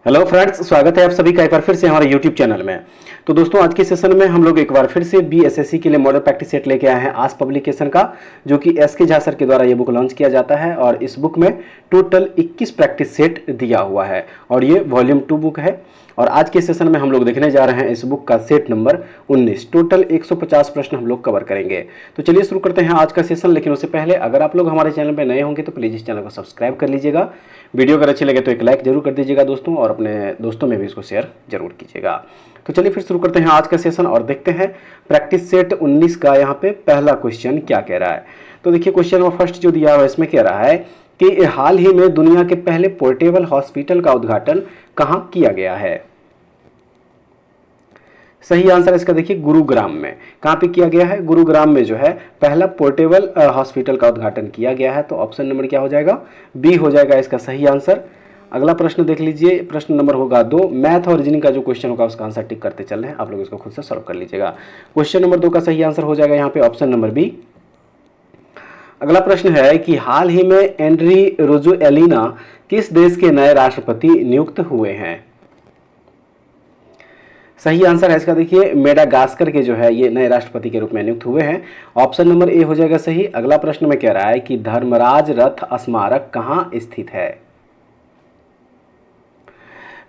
Hello friends, स्वागत है आप सभी का एक बार फिर से हमारे यूट्यूब चैनल में। तो दोस्तों, आज के सेशन में हम लोग एक बार फिर से बीएसएससी के लिए मॉडल प्रैक्टिस सेट लेके आए हैं आज पब्लिकेशन का, जो कि एसके झा सर के द्वारा ये बुक लॉन्च किया जाता है। और इस बुक में टोटल 21 प्रैक्टिस सेट दिया हुआ है और ये वॉल्यूम 2 बुक है। और आज के सेशन में हम लोग देखने जा रहे हैं इस बुक का सेट नंबर 19। टोटल 150 प्रश्न हम लोग कवर करेंगे। तो चलिए शुरू करते हैं आज का सेशन। लेकिन उससे पहले अगर आप लोग हमारे चैनल पर नए होंगे तो प्लीज़ इस चैनल को सब्सक्राइब कर लीजिएगा। वीडियो अगर अच्छी लगे तो एक लाइक जरूर कर दीजिएगा दोस्तों, और अपने दोस्तों में भी इसको शेयर जरूर कीजिएगा। तो चलिए फिर शुरू करते हैं आज का सेशन और देखते हैं प्रैक्टिस सेट 19 का यहाँ पे पहला क्वेश्चन क्या कह रहा है। तो देखिए, क्वेश्चन नंबर फर्स्ट जो दिया हुआ है इसमें कह रहा है कि हाल ही में दुनिया के पहले पोर्टेबल हॉस्पिटल का उद्घाटन कहाँ किया गया है। सही आंसर इसका देखिए गुरुग्राम में। कहाँ पे किया गया है? गुरुग्राम में जो है पहला पोर्टेबल हॉस्पिटल का उद्घाटन किया गया है। तो ऑप्शन नंबर क्या हो जाएगा? बी हो जाएगा इसका सही आंसर। अगला प्रश्न देख लीजिए, प्रश्न नंबर होगा 2। मैथ और रीजनिंग का जो क्वेश्चन होगा उसका आंसर टिक करते चल रहे हैं, आप लोग इसको खुद से सॉल्व कर लीजिएगा। क्वेश्चन नंबर 2 का सही आंसर हो जाएगा यहाँ पे ऑप्शन नंबर बी। अगला प्रश्न है कि हाल ही में एंड्री रोजुएलिना किस देश के नए राष्ट्रपति नियुक्त हुए हैं। सही आंसर है इसका देखिए मेडागास्कर के जो है ये नए राष्ट्रपति के रूप में नियुक्त हुए हैं। ऑप्शन नंबर ए हो जाएगा सही। अगला प्रश्न में कह रहा है कि धर्मराज रथ स्मारक कहाँ स्थित है।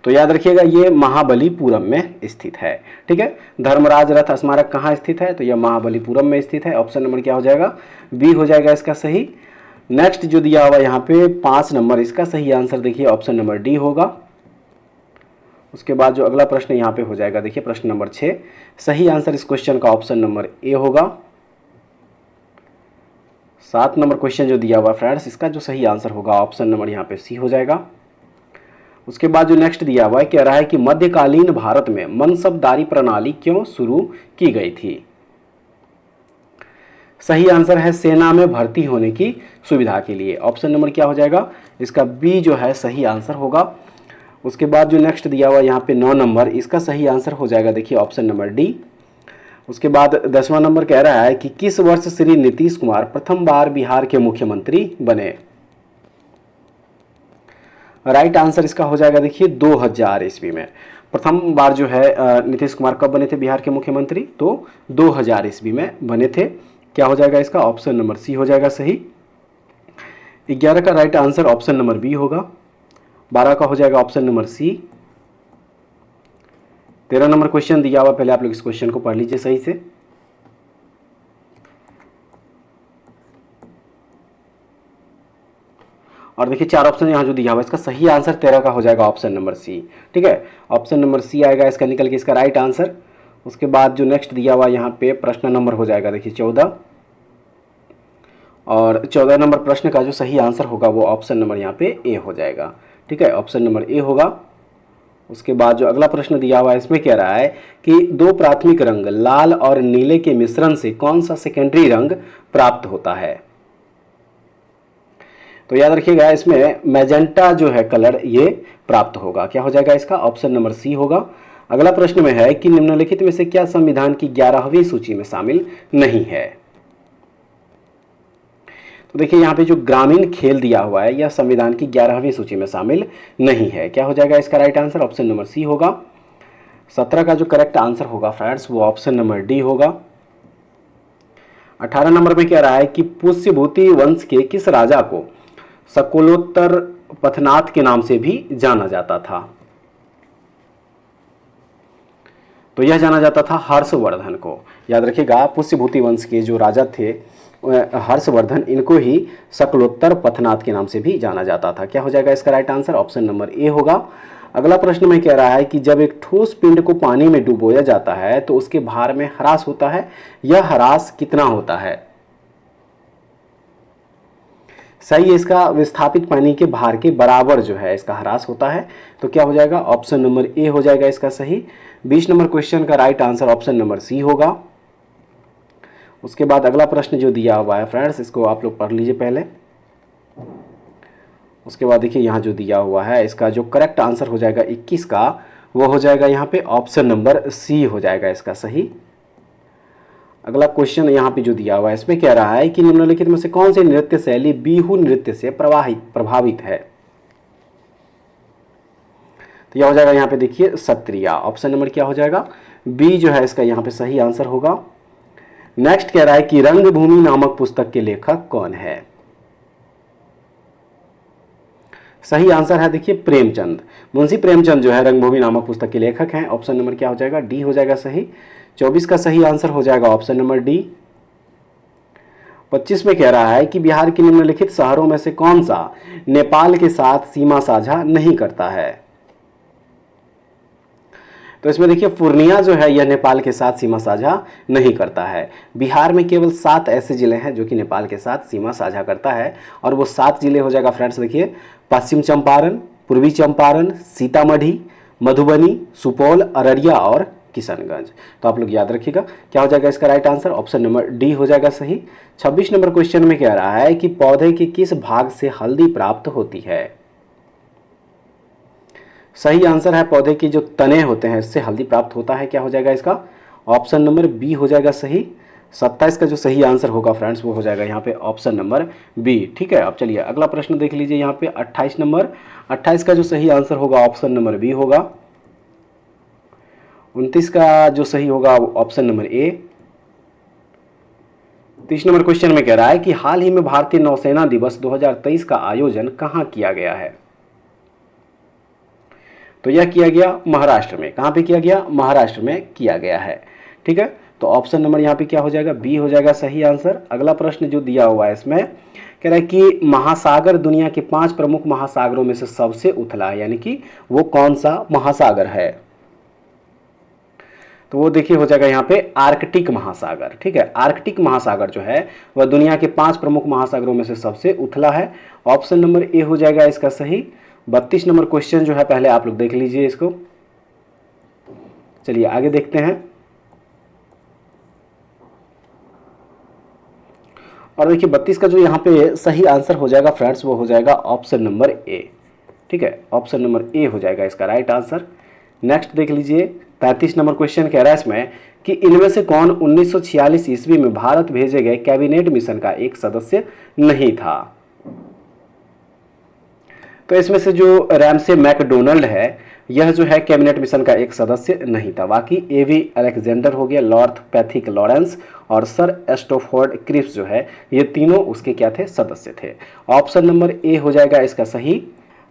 तो याद रखिएगा ये महाबलीपुरम में स्थित है। ठीक है, धर्मराज रथ स्मारक कहाँ स्थित है? तो यह महाबलीपुरम में स्थित है। ऑप्शन नंबर क्या हो जाएगा? बी हो जाएगा इसका सही। नेक्स्ट जो दिया हुआ यहाँ पे 5 नंबर, इसका सही आंसर देखिए ऑप्शन नंबर डी होगा। उसके बाद जो अगला प्रश्न यहाँ पे हो जाएगा देखिए प्रश्न नंबर 6। सही आंसर इस क्वेश्चन का ऑप्शन नंबर ए होगा। 7 नंबर क्वेश्चन जो दिया हुआ फ्रेंड्स, इसका जो सही आंसर होगा ऑप्शन नंबर यहाँ पे सी हो जाएगा। उसके बाद जो नेक्स्ट दिया हुआ है कह रहा है कि मध्यकालीन भारत में मनसबदारी प्रणाली क्यों शुरू की गई थी। सही आंसर है सेना में भर्ती होने की सुविधा के लिए। ऑप्शन नंबर क्या हो जाएगा? इसका बी जो है सही आंसर होगा। उसके बाद जो नेक्स्ट दिया हुआ यहाँ पे 9 नंबर, इसका सही आंसर हो जाएगा देखिए ऑप्शन नंबर डी। उसके बाद 10वां नंबर कह रहा है कि किस वर्ष श्री नीतीश कुमार प्रथम बार बिहार के मुख्यमंत्री बने। राइट आंसर इसका हो जाएगा देखिए 2000 ईस्वी में। प्रथम बार जो है नीतीश कुमार कब बने थे बिहार के मुख्यमंत्री? तो 2000 ईस्वी में बने थे। क्या हो जाएगा इसका? ऑप्शन नंबर सी हो जाएगा सही। 11 का right answer option number B होगा। 12 का हो जाएगा option number C. 13 number question दिया हुआ, पहले आप लोग इस क्वेश्चन को पढ़ लीजिए सही से। और देखिए 4 ऑप्शन यहाँ जो दिया हुआ है, इसका सही आंसर 13 का हो जाएगा ऑप्शन नंबर सी। ठीक है, ऑप्शन नंबर सी आएगा इसका निकल के इसका राइट आंसर। उसके बाद जो नेक्स्ट दिया हुआ यहाँ पे प्रश्न नंबर हो जाएगा देखिए 14। और 14 नंबर प्रश्न का जो सही आंसर होगा वो ऑप्शन नंबर यहाँ पे ए हो जाएगा। ठीक है, ऑप्शन नंबर ए होगा। उसके बाद जो अगला प्रश्न दिया हुआ है इसमें कह रहा है कि 2 प्राथमिक रंग लाल और नीले के मिश्रण से कौन सा सेकेंडरी रंग प्राप्त होता है। तो याद रखिएगा इसमें मैजेंटा जो है कलर ये प्राप्त होगा। क्या हो जाएगा इसका? ऑप्शन नंबर सी होगा। अगला प्रश्न में है कि निम्नलिखित में से क्या संविधान की 11वीं सूची में शामिल नहीं है। तो देखिए यहाँ पे जो ग्रामीण खेल दिया हुआ है यह संविधान की 11वीं सूची में शामिल नहीं है। क्या हो जाएगा इसका right answer? Option number C होगा। 17 का जो करेक्ट आंसर होगा फ्रेंड्स वो ऑप्शन नंबर डी होगा। 18 नंबर में कह रहा है कि पुष्यभूति वंश के किस राजा को सकोलोत्तर पथनाथ के नाम से भी जाना जाता था। तो यह जाना जाता था हर्षवर्धन को। याद रखिएगा पुष्यभूति वंश के जो राजा थे हर्षवर्धन, इनको ही शकलोत्तर पथनाथ के नाम से भी जाना जाता था। क्या हो जाएगा इसका right answer? Option number A होगा। अगला प्रश्न में कह रहा है कि जब एक ठोस पिंड को पानी में डुबोया जाता है तो उसके भार में ह्रास होता है। यह ह्रास कितना होता है? सही है, इसका विस्थापित पानी के भार के बराबर जो है इसका ह्रास होता है। तो क्या हो जाएगा? ऑप्शन नंबर ए हो जाएगा इसका सही। 20 नंबर क्वेश्चन का right answer option number C होगा। उसके बाद अगला प्रश्न जो दिया हुआ है फ्रेंड्स, इसको आप लोग पढ़ लीजिए पहले। उसके बाद देखिए यहाँ जो दिया हुआ है इसका जो करेक्ट आंसर हो जाएगा 21 का, वो हो जाएगा यहाँ पे ऑप्शन नंबर सी हो जाएगा इसका सही। अगला क्वेश्चन यहाँ पे जो दिया हुआ है इसमें कह रहा है कि निम्नलिखित में से कौन सी नृत्य शैली बिहू नृत्य से प्रभावित है। तो यह हो जाएगा यहाँ पे देखिए क्षत्रिय। ऑप्शन नंबर क्या हो जाएगा, बी जो है इसका यहाँ पे सही आंसर होगा। नेक्स्ट कह रहा है कि रंगभूमि नामक पुस्तक के लेखक कौन है। सही आंसर है देखिए प्रेमचंद। मुंशी प्रेमचंद जो है रंगभूमि नामक पुस्तक के लेखक हैं। ऑप्शन नंबर क्या हो जाएगा, डी हो जाएगा सही। 24 का सही आंसर हो जाएगा ऑप्शन नंबर डी। 25 में कह रहा है कि बिहार के निम्नलिखित शहरों में से कौन सा नेपाल के साथ सीमा साझा नहीं करता है। तो इसमें देखिए पूर्णिया जो है यह नेपाल के साथ सीमा साझा नहीं करता है। बिहार में केवल 7 ऐसे जिले हैं जो कि नेपाल के साथ सीमा साझा करता है, और वो 7 जिले हो जाएगा फ्रेंड्स देखिए, पश्चिम चंपारण, पूर्वी चंपारण, सीतामढ़ी, मधुबनी, सुपौल, अररिया और किशनगंज। तो आप लोग याद रखिएगा क्या हो जाएगा इसका right answer, option number D हो जाएगा सही। 26 नंबर क्वेश्चन में कह रहा है कि पौधे के किस भाग से हल्दी प्राप्त होती है। सही आंसर है पौधे की जो तने होते हैं इससे हल्दी प्राप्त होता है। क्या हो जाएगा इसका, ऑप्शन नंबर बी हो जाएगा सही। 27 का जो सही आंसर होगा फ्रेंड्स वो हो जाएगा यहाँ पे ऑप्शन नंबर बी। ठीक है, अब चलिए अगला प्रश्न देख लीजिए यहाँ पे 28 नंबर। 28 का जो सही आंसर होगा ऑप्शन नंबर बी होगा। 29 का जो सही होगा option number A. 30 number question में कह रहा है कि हाल ही में भारतीय नौसेना दिवस 2023 का आयोजन कहाँ किया गया है। तो यह किया गया महाराष्ट्र में। कहाँ पे किया गया, महाराष्ट्र में किया गया है। ठीक है, तो ऑप्शन नंबर यहाँ पे क्या हो जाएगा, बी हो जाएगा सही आंसर। अगला प्रश्न जो दिया हुआ है इसमें कह रहा है कि महासागर दुनिया के 5 प्रमुख महासागरों में से सबसे उथला है, यानी कि वो कौन सा महासागर है। तो वो देखिए हो जाएगा यहाँ पे आर्कटिक महासागर। ठीक है, आर्कटिक महासागर जो है वह दुनिया के 5 प्रमुख महासागरों में से सबसे उथला है। ऑप्शन नंबर ए हो जाएगा इसका सही। 32 नंबर क्वेश्चन जो है पहले आप लोग देख लीजिए इसको। चलिए आगे देखते हैं। और देखिए 32 का जो यहाँ पे सही आंसर हो जाएगा फ्रेंड्स वो हो जाएगा ऑप्शन नंबर ए। ठीक है, ऑप्शन नंबर ए हो जाएगा इसका राइट आंसर। नेक्स्ट देख लीजिए 33 नंबर क्वेश्चन कह रहा है इसमें कि इनमें से कौन 1946 ईस्वी में भारत भेजे गए कैबिनेट मिशन का एक सदस्य नहीं था। तो इसमें से जो रैमसे मैकडोनल्ड है यह जो है कैबिनेट मिशन का एक सदस्य नहीं था। बाकी एवी अलेक्जेंडर हो गया, लॉर्ड पैथिक लॉरेंस और सर स्टोफोर्ड क्रिप्स जो है ये तीनों उसके क्या थे, सदस्य थे। ऑप्शन नंबर ए हो जाएगा इसका सही।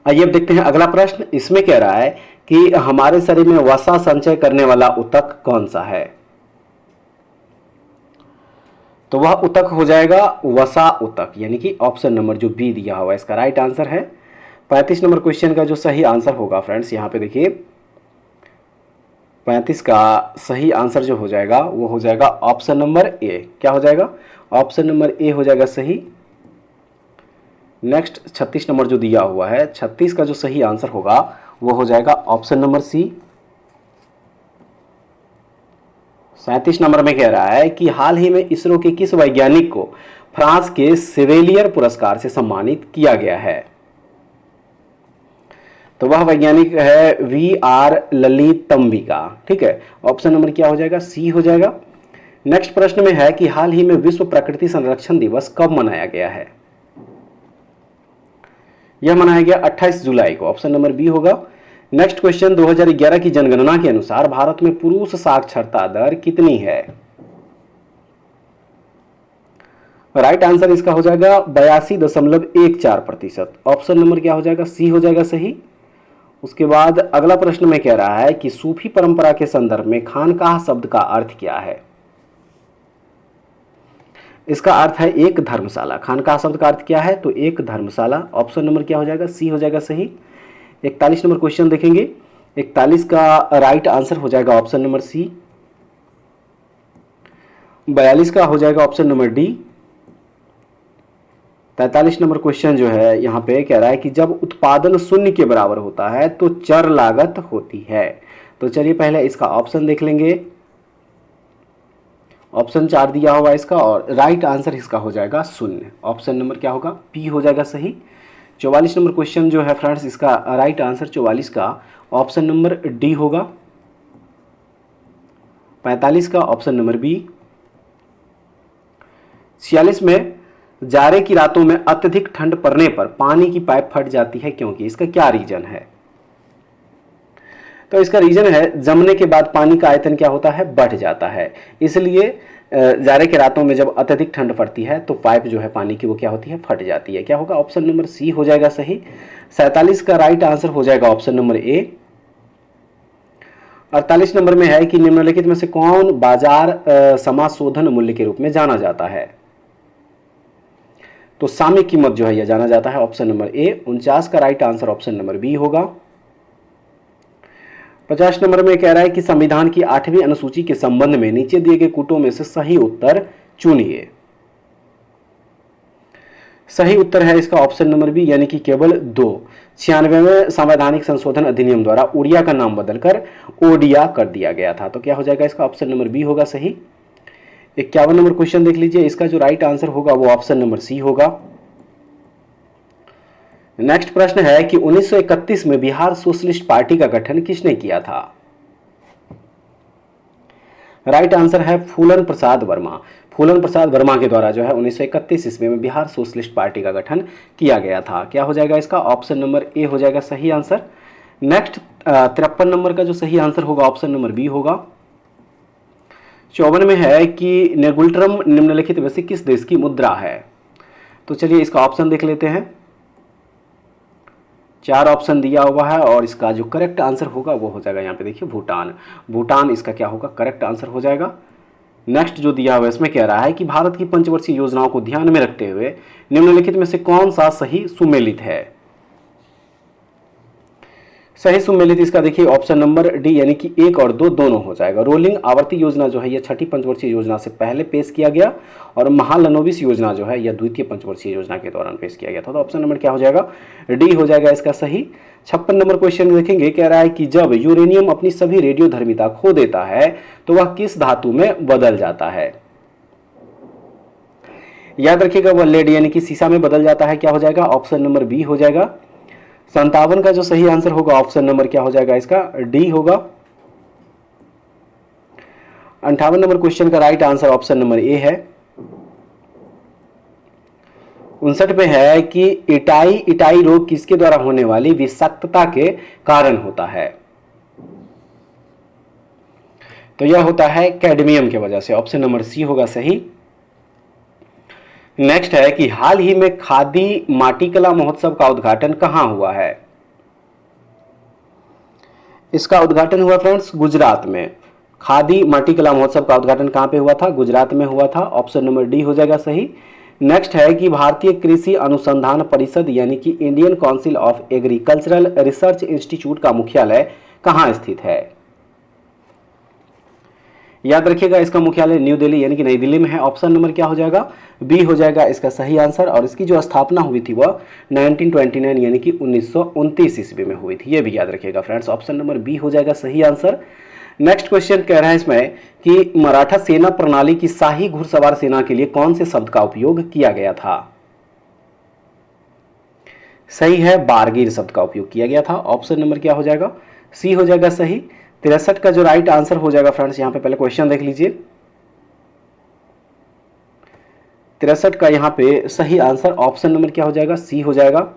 आइए अब देखते हैं अगला प्रश्न। इसमें कह रहा है कि हमारे शरीर में वसा संचय करने वाला ऊतक कौन सा है। तो वह ऊतक हो जाएगा वसा ऊतक, यानी कि ऑप्शन नंबर जो बी दिया हुआ इसका राइट आंसर है। 35 नंबर क्वेश्चन का जो सही आंसर होगा फ्रेंड्स यहाँ पे देखिए 35 का सही आंसर जो हो जाएगा वो हो जाएगा ऑप्शन नंबर ए। क्या हो जाएगा, ऑप्शन नंबर ए हो जाएगा सही। नेक्स्ट 36 नंबर जो दिया हुआ है 36 का जो सही आंसर होगा वो हो जाएगा ऑप्शन नंबर सी। 37 नंबर में कह रहा है कि हाल ही में इसरो के किस वैज्ञानिक को फ्रांस के सेवेलियर पुरस्कार से सम्मानित किया गया है। तो वह वैज्ञानिक है VR ललितंबिका। ठीक है, ऑप्शन नंबर क्या हो जाएगा, सी हो जाएगा। नेक्स्ट प्रश्न में है कि हाल ही में विश्व प्रकृति संरक्षण दिवस कब मनाया गया है। यह मनाया गया 28 जुलाई को। ऑप्शन नंबर बी होगा। नेक्स्ट क्वेश्चन 2011 की जनगणना के अनुसार भारत में पुरुष साक्षरता दर कितनी है। राइट आंसर इसका हो जाएगा 82.14%। ऑप्शन नंबर क्या हो जाएगा, सी हो जाएगा सही। उसके बाद अगला प्रश्न में कह रहा है कि सूफी परंपरा के संदर्भ में खानकाह शब्द का अर्थ क्या है। इसका अर्थ है एक धर्मशाला। खानकाह शब्द का अर्थ क्या है, तो एक धर्मशाला। ऑप्शन नंबर क्या हो जाएगा, सी हो जाएगा सही। 41 नंबर क्वेश्चन देखेंगे। 41 का राइट आंसर हो जाएगा ऑप्शन नंबर सी। 42 का हो जाएगा option number D. 43 number question जो है यहाँ पे कह रहा है कि जब उत्पादन शून्य के बराबर होता है तो चर लागत होती है। तो चलिए पहले इसका ऑप्शन देख लेंगे। ऑप्शन 4 दिया हुआ इसका और राइट आंसर इसका हो जाएगा शून्य। ऑप्शन नंबर क्या होगा, पी हो जाएगा सही। 44 नंबर क्वेश्चन जो है फ्रेंड्स इसका राइट आंसर 44 का ऑप्शन नंबर डी होगा। 45 का ऑप्शन नंबर बी। 46 में जाड़े की रातों में अत्यधिक ठंड पड़ने पर पानी की पाइप फट जाती है क्योंकि, इसका क्या रीजन है। तो इसका रीजन है जमने के बाद पानी का आयतन क्या होता है, बढ़ जाता है। इसलिए जाड़े के रातों में जब अत्यधिक ठंड पड़ती है तो पाइप जो है पानी की वो क्या होती है, फट जाती है। क्या होगा, ऑप्शन नंबर सी हो जाएगा सही। 47 का राइट आंसर हो जाएगा ऑप्शन नंबर ए। 48 नंबर में है कि निम्नलिखित में से कौन बाजार समाशोधन मूल्य के रूप में जाना जाता है। तो सामयिक कीमत जो है यह जाना जाता है, ऑप्शन नंबर ए। 49 का right answer option number B होगा। 50 नंबर में कह रहा है कि संविधान की 8वीं अनुसूची के संबंध में नीचे दिए गए कूटों में से सही उत्तर चुनिए। सही उत्तर है इसका ऑप्शन नंबर बी, यानी कि केवल 2। 96वें संवैधानिक संशोधन अधिनियम द्वारा उड़िया का नाम बदलकर ओडिया कर दिया गया था। तो क्या हो जाएगा इसका ऑप्शन नंबर बी होगा सही। 51 नंबर क्वेश्चन देख लीजिए, इसका जो राइट आंसर होगा वो ऑप्शन नंबर सी होगा। नेक्स्ट प्रश्न है कि 1931 में बिहार सोशलिस्ट पार्टी का गठन किसने किया था। राइट आंसर है फूलन प्रसाद वर्मा। फूलन प्रसाद वर्मा के द्वारा जो है 1931 ईस्वी में बिहार सोशलिस्ट पार्टी का गठन किया गया था। क्या हो जाएगा इसका ऑप्शन नंबर ए हो जाएगा सही आंसर। नेक्स्ट 53 नंबर का जो सही आंसर होगा ऑप्शन नंबर बी होगा। 54 में है कि नेगुल्ट्रम निम्नलिखित में से किस देश की मुद्रा है। तो चलिए इसका ऑप्शन देख लेते हैं। 4 ऑप्शन दिया हुआ है और इसका जो करेक्ट आंसर होगा वो हो जाएगा, यहाँ पे देखिए भूटान। भूटान इसका क्या होगा, करेक्ट आंसर हो जाएगा। नेक्स्ट जो दिया हुआ है इसमें कह रहा है कि भारत की पंचवर्षीय योजनाओं को ध्यान में रखते हुए निम्नलिखित में से कौन सा सही सुमेलित है। सही सुमेलित इसका देखिए ऑप्शन नंबर डी, यानी कि 1 और 2 दोनों हो जाएगा। रोलिंग आवर्ती योजना जो है यह छठी पंचवर्षीय योजना से पहले पेश किया गया और महालनोबिस योजना जो है यह द्वितीय पंचवर्षीय योजना के दौरान पेश किया गया था। तो ऑप्शन नंबर क्या हो जाएगा, डी हो जाएगा इसका सही। 56 नंबर क्वेश्चन देखेंगे, कह रहा है कि जब यूरेनियम अपनी सभी रेडियोधर्मिता खो देता है तो वह किस धातु में बदल जाता है। याद रखिएगा वह लेड यानी कि सीसा में बदल जाता है। क्या हो जाएगा, ऑप्शन नंबर बी हो जाएगा। 57 का जो सही आंसर होगा ऑप्शन नंबर क्या हो जाएगा इसका, डी होगा। 58 नंबर क्वेश्चन का right answer option number A है। 59 में है कि इटाई रोग किसके द्वारा होने वाली विषाक्तता के कारण होता है। तो यह होता है कैडमियम की वजह से। ऑप्शन नंबर सी होगा सही। नेक्स्ट है कि हाल ही में खादी माटी कला महोत्सव का उद्घाटन कहां हुआ है। इसका उद्घाटन हुआ फ्रेंड्स गुजरात में। खादी माटी कला महोत्सव का उद्घाटन कहां पे हुआ था, गुजरात में हुआ था। ऑप्शन नंबर डी हो जाएगा सही। नेक्स्ट है कि भारतीय कृषि अनुसंधान परिषद यानी कि Indian council of agricultural research institute का मुख्यालय कहां स्थित है। याद रखिएगा इसका मुख्यालय न्यू दिल्ली यानी कि नई दिल्ली में है। ऑप्शन नंबर क्या हो जाएगा, बी हो जाएगा इसका सही आंसर। और इसकी जो स्थापना हुई थी वह 1929 यानी कि 1929 ईस्वी में हुई थी। ये भी याद रखिएगा फ्रेंड्स, ऑप्शन नंबर बी हो जाएगा सही आंसर। नेक्स्ट क्वेश्चन कह रहा है इसमें कि मराठा सेना प्रणाली की शाही घुड़सवार सेना के लिए कौन से शब्द का उपयोग किया गया था। सही है, बारगीर शब्द का उपयोग किया गया था। ऑप्शन नंबर क्या हो जाएगा, सी हो जाएगा सही। 63 का जो राइट आंसर हो जाएगा फ्रेंड्स, यहां पे पहले क्वेश्चन देख लीजिए। 63 का यहां पे सही आंसर ऑप्शन नंबर क्या हो जाएगा, सी हो जाएगा।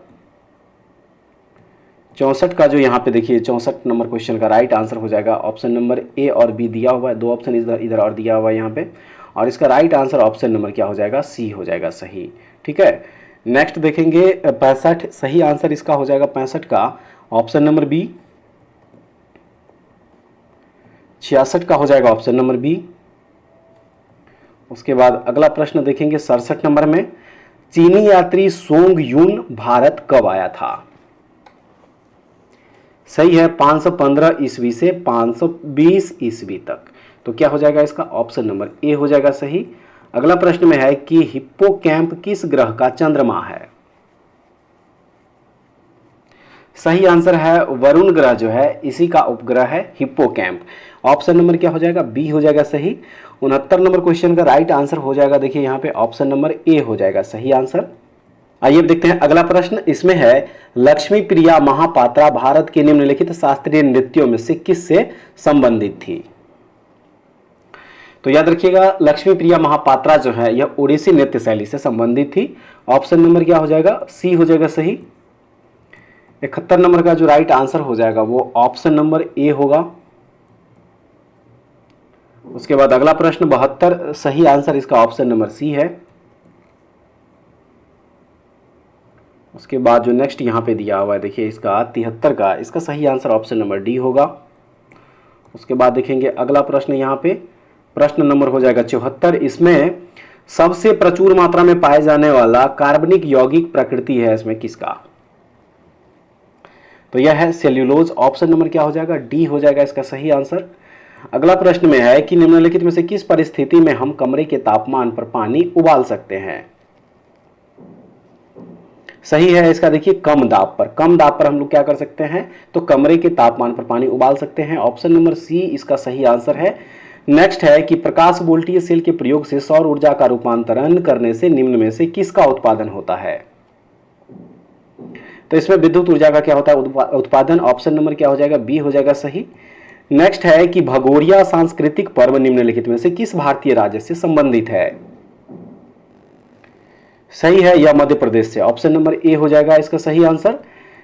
64 का जो यहाँ पे देखिए 64 नंबर क्वेश्चन का राइट आंसर हो जाएगा ऑप्शन नंबर ए और बी दिया हुआ है। 2 ऑप्शन इधर और दिया हुआ है यहाँ पे, और इसका राइट आंसर ऑप्शन नंबर क्या हो जाएगा, सी हो जाएगा सही। ठीक है, नेक्स्ट देखेंगे 65, सही आंसर इसका हो जाएगा 65 का ऑप्शन नंबर बी। 66 का हो जाएगा ऑप्शन नंबर बी। उसके बाद अगला प्रश्न देखेंगे 67 नंबर में, चीनी यात्री सोंग यून भारत कब आया था। सही है, 515 ईस्वी से 520 ईस्वी तक। तो क्या हो जाएगा इसका, ऑप्शन नंबर ए हो जाएगा सही। अगला प्रश्न में है कि हिप्पोकैम्प किस ग्रह का चंद्रमा है। सही आंसर है वरुण ग्रह जो है इसी का उपग्रह है हिप्पोकैम्प। ऑप्शन नंबर क्या हो जाएगा, बी हो जाएगा सही। 69 नंबर क्वेश्चन का राइट आंसर हो जाएगा, देखिए यहाँ पे ऑप्शन नंबर ए हो जाएगा सही आंसर। आइए देखते हैं अगला प्रश्न। इसमें है लक्ष्मी प्रिया महापात्रा भारत के निम्नलिखित शास्त्रीय नृत्यों में से किससे संबंधित थी। तो याद रखिएगा लक्ष्मी प्रिया महापात्रा जो है यह ओडिसी नृत्य शैली से संबंधित थी। ऑप्शन नंबर क्या हो जाएगा, सी हो जाएगा सही। 71 नंबर का जो राइट आंसर हो जाएगा वो ऑप्शन नंबर ए होगा। उसके बाद अगला प्रश्न 72, सही आंसर इसका ऑप्शन नंबर सी है। उसके बाद जो नेक्स्ट यहाँ पे दिया हुआ है देखिए इसका 73 का, इसका सही आंसर ऑप्शन नंबर डी होगा। उसके बाद देखेंगे अगला प्रश्न यहाँ पे प्रश्न नंबर हो जाएगा 74, इसमें सबसे प्रचुर मात्रा में पाए जाने वाला कार्बनिक यौगिक प्रकृति है इसमें किसका? तो यह है सेल्यूलोज। ऑप्शन नंबर क्या हो जाएगा? डी हो जाएगा इसका सही आंसर। अगला प्रश्न में है कि निम्नलिखित में से किस परिस्थिति में हम कमरे के तापमान पर पानी उबाल सकते हैं? सही है इसका देखिए कम दाब पर। कम दाब पर हम लोग क्या कर सकते हैं? तो कमरे के तापमान पर पानी उबाल सकते हैं। ऑप्शन नंबर सी इसका सही आंसर है। नेक्स्ट है कि प्रकाश वोल्टीय सेल के प्रयोग से सौर ऊर्जा का रूपांतरण करने से निम्न में से किसका उत्पादन होता है? तो इसमें विद्युत ऊर्जा का क्या होता है? उत्पादन। ऑप्शन नंबर क्या हो जाएगा? बी हो जाएगा सही। नेक्स्ट है कि भगोरिया सांस्कृतिक पर्व निम्नलिखित में से किस भारतीय राज्य से संबंधित है? सही है यह मध्य प्रदेश से। ऑप्शन नंबर ए हो जाएगा इसका सही आंसर।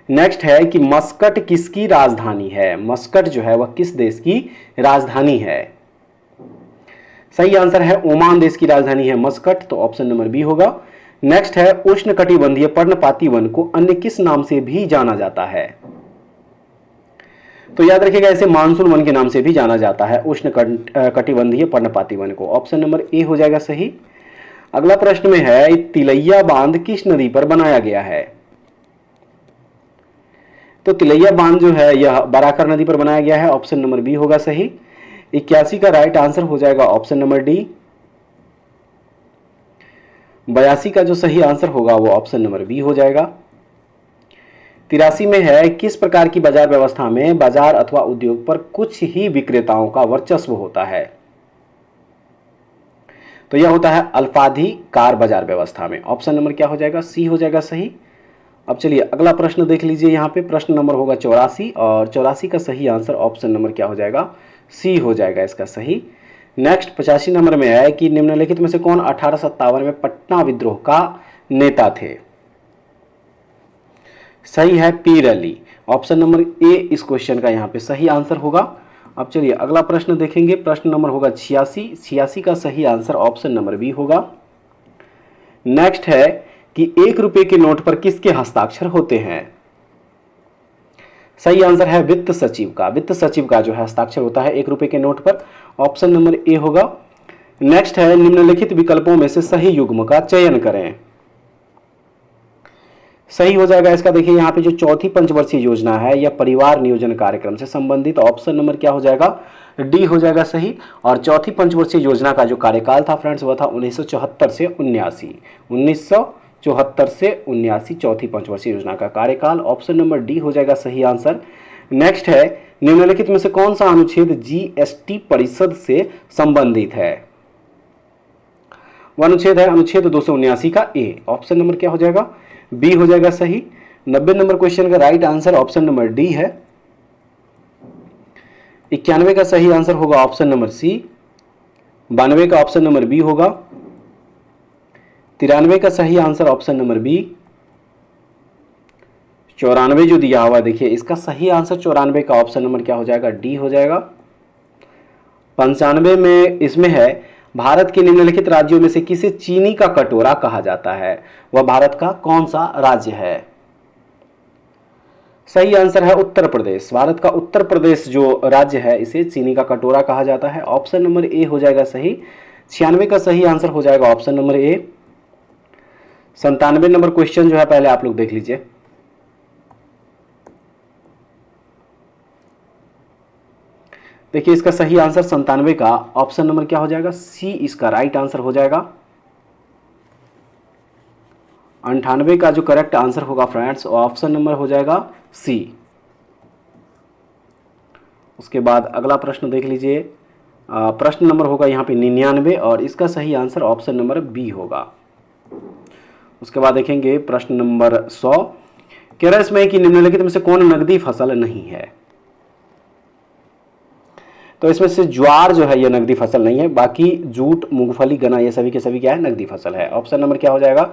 नेक्स्ट है कि मस्कट किसकी राजधानी है? मस्कट जो है वह किस देश की राजधानी है? सही आंसर है ओमान देश की राजधानी है मस्कट, तो ऑप्शन नंबर बी होगा। नेक्स्ट है उष्णकटिबंधीय पर्णपाती वन को अन्य किस नाम से भी जाना जाता है? तो याद रखिएगा इसे मानसून वन के नाम से भी जाना जाता है उष्णकटिबंधीय पर्णपाती वन को। ऑप्शन नंबर ए हो जाएगा सही। अगला प्रश्न में है तिलैया बांध किस नदी पर बनाया गया है? तो तिलैया बांध जो है यह बराकर नदी पर बनाया गया है। ऑप्शन नंबर बी होगा सही। 81 का राइट आंसर हो जाएगा ऑप्शन नंबर डी। 82 का जो सही आंसर होगा वो ऑप्शन नंबर बी हो जाएगा। 83 में है किस प्रकार की बाजार व्यवस्था में बाजार अथवा उद्योग पर कुछ ही विक्रेताओं का वर्चस्व होता है? तो यह होता है अल्पाधिकार बाजार व्यवस्था में। ऑप्शन नंबर क्या हो जाएगा? सी हो जाएगा सही। अब चलिए अगला प्रश्न देख लीजिए। यहाँ पे प्रश्न नंबर होगा 84 और 84 का सही आंसर ऑप्शन नंबर क्या हो जाएगा? सी हो जाएगा इसका सही। नेक्स्ट 85 नंबर में है कि निम्नलिखित में से कौन 1857 में पटना विद्रोह का नेता थे? सही है पीर अली। ऑप्शन नंबर ए इस क्वेश्चन का यहाँ पे सही आंसर होगा। अब चलिए अगला प्रश्न देखेंगे। प्रश्न नंबर होगा 86। 86 का सही आंसर ऑप्शन नंबर बी होगा। नेक्स्ट है कि 1 रुपए के नोट पर किसके हस्ताक्षर होते हैं? सही आंसर है वित्त सचिव का। वित्त सचिव का जो है हस्ताक्षर होता है 1 रुपए के नोट पर। ऑप्शन नंबर ए होगा। नेक्स्ट है निम्नलिखित विकल्पों में से सही युग्म का चयन करें। सही हो जाएगा इसका देखिए यहाँ पे जो चौथी पंचवर्षीय योजना है यह परिवार नियोजन कार्यक्रम से संबंधित। ऑप्शन नंबर क्या हो जाएगा? डी हो जाएगा सही। और चौथी पंचवर्षीय योजना का जो कार्यकाल था फ्रेंड्स वह था 1974 से 79। 1974 से 79 चौथी पंचवर्षीय योजना का कार्यकाल। ऑप्शन नंबर डी हो जाएगा सही आंसर। नेक्स्ट है निम्नलिखित में से कौन सा अनुच्छेद जीएसटी परिषद से संबंधित है? वह अनुच्छेद है अनुच्छेद 279 का ए। ऑप्शन नंबर क्या हो जाएगा? बी हो जाएगा सही। 90 नंबर क्वेश्चन का right answer option number D है। 91 का सही आंसर होगा ऑप्शन नंबर सी। 92 का ऑप्शन नंबर बी होगा। 93 का सही आंसर ऑप्शन नंबर बी। 94 जो दिया हुआ देखिए इसका सही आंसर 94 का ऑप्शन नंबर क्या हो जाएगा? डी हो जाएगा। 95 में इसमें है भारत के निम्नलिखित राज्यों में से किसे चीनी का कटोरा कहा जाता है? वह भारत का कौन सा राज्य है? सही आंसर है उत्तर प्रदेश। भारत का उत्तर प्रदेश जो राज्य है इसे चीनी का कटोरा कहा जाता है। ऑप्शन नंबर ए हो जाएगा सही। 96 का सही आंसर हो जाएगा option number A. 97 number question जो है पहले आप लोग देख लीजिए। देखिए इसका सही आंसर 97 का ऑप्शन नंबर क्या हो जाएगा? सी इसका राइट आंसर हो जाएगा। 98 का जो करेक्ट आंसर होगा फ्रेंड्स ऑप्शन नंबर हो जाएगा सी। उसके बाद अगला प्रश्न देख लीजिए। प्रश्न नंबर होगा यहाँ पे 99 और इसका सही आंसर ऑप्शन नंबर बी होगा। उसके बाद देखेंगे प्रश्न नंबर 100। कह रहा है इसमें कि निम्नलिखित में से कौन नकदी फसल नहीं है? तो इसमें से ज्वार जो है यह नकदी फसल नहीं है। बाकी जूट, मूंगफली, गन्ना ये सभी के सभी क्या है? नकदी फसल है। ऑप्शन नंबर क्या हो जाएगा?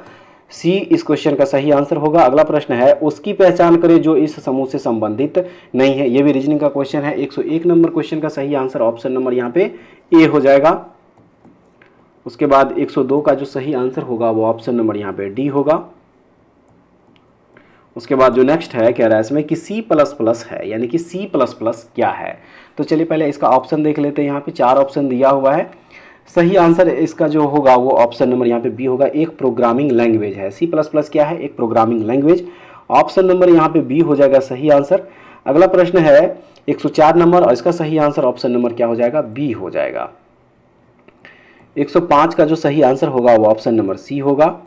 सी इस क्वेश्चन का सही आंसर होगा। अगला प्रश्न है उसकी पहचान करें जो इस समूह से संबंधित नहीं है। यह भी रीजनिंग का क्वेश्चन है। 101 नंबर क्वेश्चन का सही आंसर ऑप्शन नंबर यहाँ पे ए हो जाएगा। उसके बाद 102 का जो सही आंसर होगा वो ऑप्शन नंबर यहाँ पे डी होगा। उसके बाद जो नेक्स्ट है कह रहा है इसमें कि सी प्लस प्लस है, यानी कि सी प्लस प्लस क्या है। तो चलिए पहले इसका ऑप्शन देख लेते हैं। यहाँ पे 4 ऑप्शन दिया हुआ है। सही आंसर इसका जो होगा वो ऑप्शन नंबर यहाँ पे बी होगा। एक प्रोग्रामिंग लैंग्वेज है। सी प्लस प्लस क्या है? एक प्रोग्रामिंग लैंग्वेज। ऑप्शन नंबर यहाँ पे बी हो जाएगा सही आंसर। अगला प्रश्न है 104 नंबर और इसका सही आंसर ऑप्शन नंबर क्या हो जाएगा? बी हो जाएगा। 105 का जो सही आंसर होगा वो ऑप्शन नंबर सी होगा।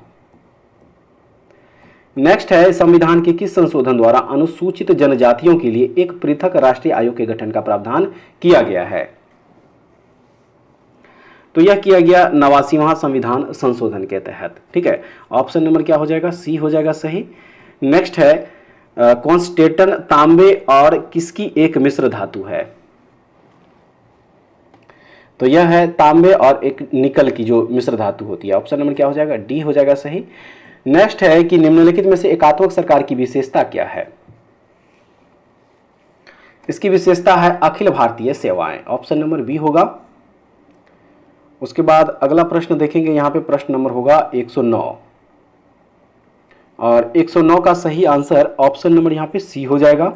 नेक्स्ट है संविधान के किस संशोधन द्वारा अनुसूचित जनजातियों के लिए एक पृथक राष्ट्रीय आयोग के गठन का प्रावधान किया गया है? तो यह किया गया 89वां संविधान संशोधन के तहत। ठीक है, ऑप्शन नंबर क्या हो जाएगा? सी हो जाएगा सही। नेक्स्ट है कॉन्स्टेंटन तांबे और किसकी एक मिश्र धातु है? तो यह है तांबे और एक निकल की जो मिश्र धातु होती है। ऑप्शन नंबर क्या हो जाएगा? डी हो जाएगा सही। नेक्स्ट है कि निम्नलिखित में से एकात्मक सरकार की विशेषता क्या है? इसकी विशेषता है अखिल भारतीय सेवाएं। ऑप्शन नंबर बी होगा। उसके बाद अगला प्रश्न देखेंगे। यहां पे प्रश्न नंबर होगा 109 और 109 का सही आंसर ऑप्शन नंबर यहां पे सी हो जाएगा।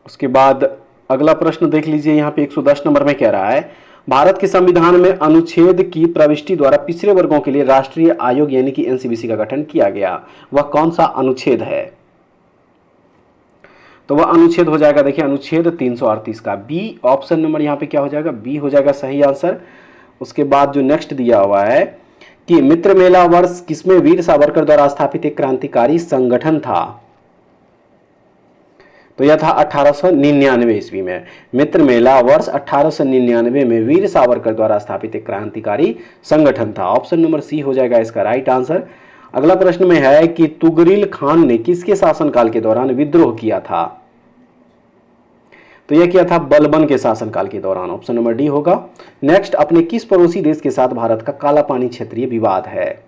उसके बाद अगला प्रश्न देख लीजिए। यहां पे 110 नंबर में कह रहा है भारत के संविधान में अनुच्छेद की प्रविष्टि द्वारा पिछड़े वर्गों के लिए राष्ट्रीय आयोग यानी कि एनसीबीसी का गठन किया गया। वह कौन सा अनुच्छेद है? तो वह अनुच्छेद हो जाएगा, देखिए अनुच्छेद 338 का बी। ऑप्शन नंबर यहाँ पे क्या हो जाएगा? बी हो जाएगा सही आंसर। उसके बाद जो नेक्स्ट दिया हुआ है कि मित्र मेला वर्ष किसमें वीर सावरकर द्वारा स्थापित एक क्रांतिकारी संगठन था? तो यह था 1899 ईस्वी में। मित्र मेला वर्ष 1899 में वीर सावरकर द्वारा स्थापित एक क्रांतिकारी संगठन था। ऑप्शन नंबर सी हो जाएगा इसका राइट आंसर। अगला प्रश्न में है कि तुगरिल खान ने किसके शासनकाल के दौरान विद्रोह किया था? तो यह किया था बलबन के शासनकाल के दौरान। ऑप्शन नंबर डी होगा। नेक्स्ट, अपने किस पड़ोसी देश के साथ भारत का काला पानी क्षेत्रीय विवाद है?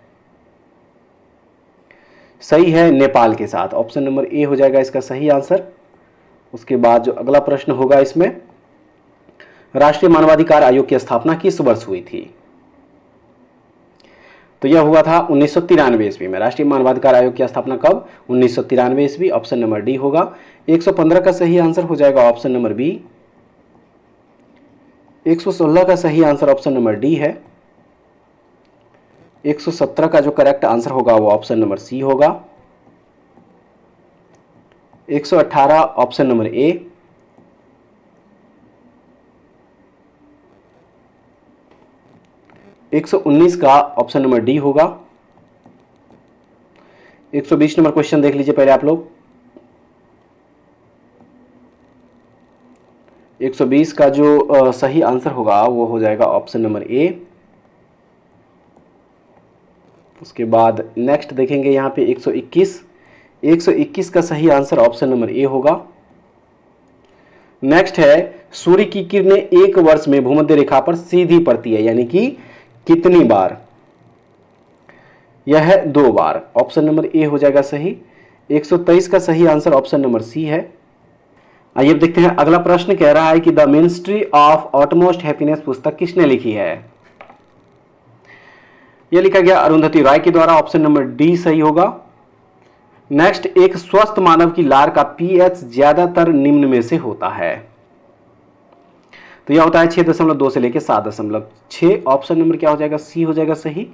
सही है, नेपाल के साथ। ऑप्शन नंबर ए हो जाएगा इसका सही आंसर। उसके बाद जो अगला प्रश्न होगा इसमें राष्ट्रीय मानवाधिकार आयोग की स्थापना किस वर्ष हुई थी? तो यह हुआ था 1993 ईस्वी में। राष्ट्रीय मानवाधिकार आयोग की स्थापना कब? 1993 ईस्वी। ऑप्शन नंबर डी होगा। 115 का सही आंसर हो जाएगा ऑप्शन नंबर बी। 116 का सही आंसर ऑप्शन नंबर डी है। 117 का जो करेक्ट आंसर होगा वो ऑप्शन नंबर सी होगा। 118 ऑप्शन नंबर ए। 119 का ऑप्शन नंबर डी होगा। 120 नंबर क्वेश्चन देख लीजिए पहले आप लोग। 120 का जो सही आंसर होगा वो हो जाएगा ऑप्शन नंबर ए। उसके बाद नेक्स्ट देखेंगे यहाँ पे 121 का सही आंसर ऑप्शन नंबर ए होगा। नेक्स्ट है सूर्य की किरणें एक वर्ष में भूमध्य रेखा पर सीधी पड़ती है यानी कि कितनी बार? यह है 2 बार। ऑप्शन नंबर ए हो जाएगा सही। 123 का सही आंसर ऑप्शन नंबर सी है। आइए अब देखते हैं अगला प्रश्न कह रहा है कि द मिनिस्ट्री ऑफ ऑटमोस्ट हैप्पीनेस पुस्तक किसने लिखी है? यह लिखा गया अरुंधति रॉय के द्वारा। ऑप्शन नंबर डी सही होगा। नेक्स्ट, एक स्वस्थ मानव की लार का पीएच ज्यादातर निम्न में से होता है। तो यह होता है 6.2 से लेकर 7.6। ऑप्शन नंबर क्या हो जाएगा? सी हो जाएगा सही।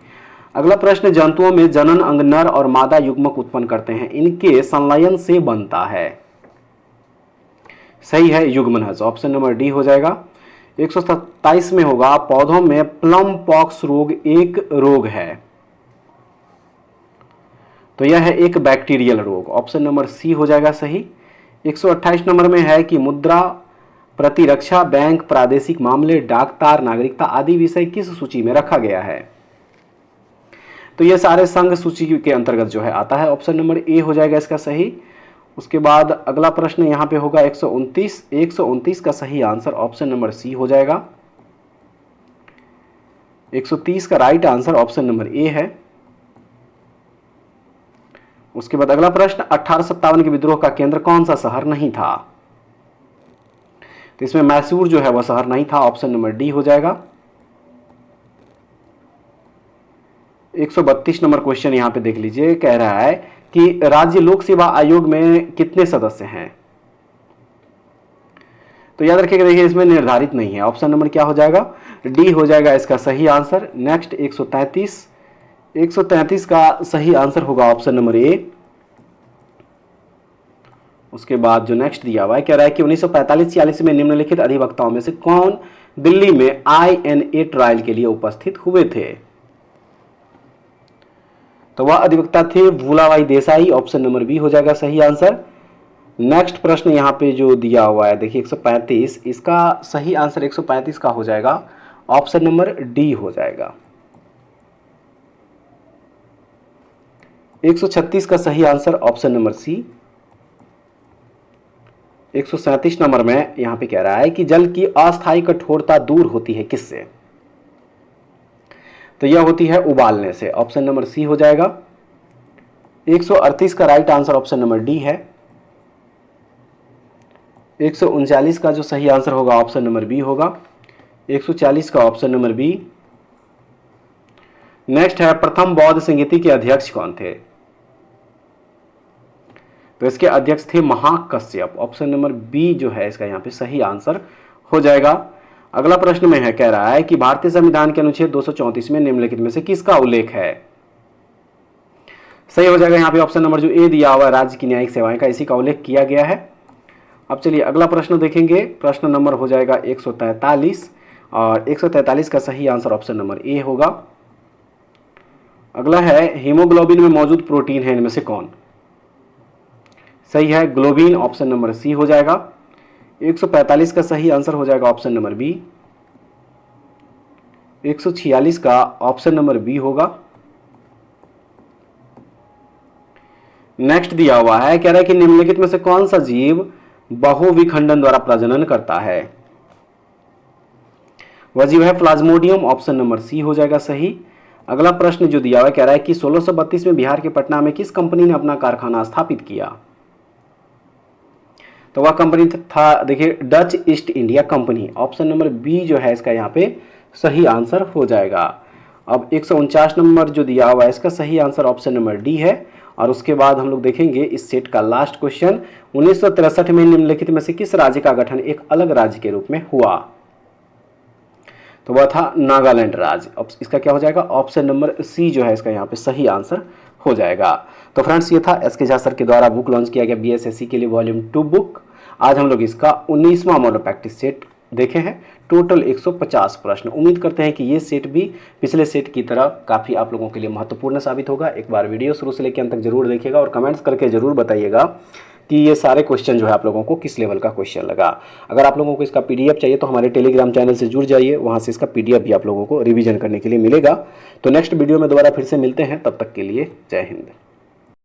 अगला प्रश्न, जंतुओं में जनन अंग नर और मादा युग्मक उत्पन्न करते हैं, इनके संलयन से बनता है। सही है, युग्मनज। ऑप्शन नंबर डी हो जाएगा। 127 में होगा पौधों में प्लम पॉक्स रोग एक रोग है। तो यह है एक बैक्टीरियल रोग। ऑप्शन नंबर सी हो जाएगा सही। 128 नंबर में है कि मुद्रा प्रतिरक्षा बैंक प्रादेशिक मामले डाकतार नागरिकता आदि विषय किस सूची में रखा गया है? तो यह सारे संघ सूची के अंतर्गत जो है आता है। ऑप्शन नंबर ए हो जाएगा इसका सही। उसके बाद अगला प्रश्न यहां पे होगा 129 का सही आंसर ऑप्शन नंबर सी हो जाएगा। 130 का right answer option number A है। उसके बाद अगला प्रश्न, 1857 के विद्रोह का केंद्र कौन सा शहर नहीं था? तो इसमें मैसूर जो है वह शहर नहीं था, ऑप्शन नंबर डी हो जाएगा। 132 नंबर क्वेश्चन यहां पे देख लीजिए, कह रहा है कि राज्य लोक सेवा आयोग में कितने सदस्य हैं? तो याद रखिएगा, देखिए इसमें निर्धारित नहीं है, ऑप्शन नंबर क्या हो जाएगा? डी हो जाएगा इसका सही आंसर। नेक्स्ट 133 का सही आंसर होगा ऑप्शन नंबर ए। उसके बाद जो नेक्स्ट दिया हुआ है, कह रहा है कि 1945-46 में निम्नलिखित अधिवक्ताओं में से कौन दिल्ली में INA ट्रायल के लिए उपस्थित हुए थे? तो वह अधिवक्ता थे भूलाबाई देसाई, ऑप्शन नंबर बी हो जाएगा सही आंसर। नेक्स्ट प्रश्न यहां पे जो दिया हुआ है देखिए 135, इसका सही आंसर 135 का हो जाएगा, ऑप्शन नंबर डी हो जाएगा। 136 का सही answer option number C. 137 number में यहां पे कह रहा है कि जल की अस्थायी कठोरता दूर होती है किससे? तो यह होती है उबालने से, ऑप्शन नंबर सी हो जाएगा। 138 का right answer option number D है। 139 का जो सही आंसर होगा ऑप्शन नंबर बी होगा। 140 का ऑप्शन नंबर बी। नेक्स्ट है, प्रथम बौद्ध संगीति के अध्यक्ष कौन थे? तो इसके अध्यक्ष थे महाकश्यप, ऑप्शन नंबर बी जो है इसका यहाँ पे सही आंसर हो जाएगा। अगला प्रश्न में है, कह रहा है कि भारतीय संविधान के अनुच्छेद 234 में निम्नलिखित में से किसका उल्लेख है? सही हो जाएगा यहाँ पे ऑप्शन नंबर जो ए दिया हुआ है, राज्य की न्यायिक सेवाएं का, इसी का उल्लेख किया गया है। अब चलिए अगला प्रश्न देखेंगे, प्रश्न नंबर हो जाएगा 143 और 143 का सही आंसर ऑप्शन नंबर ए होगा। अगला है, हीमोग्लोबिन में मौजूद प्रोटीन है इनमें से कौन? सही है, ग्लोबिन, ऑप्शन नंबर सी हो जाएगा। 145 का सही आंसर हो जाएगा ऑप्शन नंबर बी। 146 का ऑप्शन नंबर बी होगा। नेक्स्ट दिया हुआ है, कह रहा है कि निम्नलिखित में से कौन सा जीव बहुविखंडन द्वारा प्रजनन करता है? वह जीव है प्लाज्मोडियम, ऑप्शन नंबर सी हो जाएगा सही। अगला प्रश्न जो दिया हुआ है, कह रहा है कि 1632 में बिहार के पटना में किस कंपनी ने अपना कारखाना स्थापित किया? तो वह कंपनी था देखिए Dutch East India Company, option number B जो है इसका यहाँ पे सही आंसर हो जाएगा। अब 149 नंबर जो दिया हुआ है इसका सही आंसर ऑप्शन नंबर डी है। और उसके बाद हम लोग देखेंगे इस सेट का लास्ट क्वेश्चन, 1963 में निम्नलिखित में से किस राज्य का गठन एक अलग राज्य के रूप में हुआ? तो वह था नागालैंड राज्य, इसका क्या हो जाएगा? ऑप्शन नंबर सी जो है इसका यहाँ पे सही आंसर हो जाएगा। तो फ्रेंड्स ये था एस के झा सर के द्वारा बुक लॉन्च किया गया BSSC के लिए वॉल्यूम 2 बुक। आज हम लोग इसका 19वां मॉडल प्रैक्टिस सेट देखे हैं, टोटल 150 प्रश्न। उम्मीद करते हैं कि ये सेट भी पिछले सेट की तरह काफ़ी आप लोगों के लिए महत्वपूर्ण साबित होगा। एक बार वीडियो शुरू से लेकर अंत तक जरूर देखिएगा और कमेंट्स करके जरूर बताइएगा कि ये सारे क्वेश्चन जो है आप लोगों को किस लेवल का क्वेश्चन लगा। अगर आप लोगों को इसका PDF चाहिए तो हमारे टेलीग्राम चैनल से जुड़ जाइए, वहाँ से इसका PDF भी आप लोगों को रिवीजन करने के लिए मिलेगा। तो नेक्स्ट वीडियो में दोबारा फिर से मिलते हैं, तब तक के लिए जय हिंद।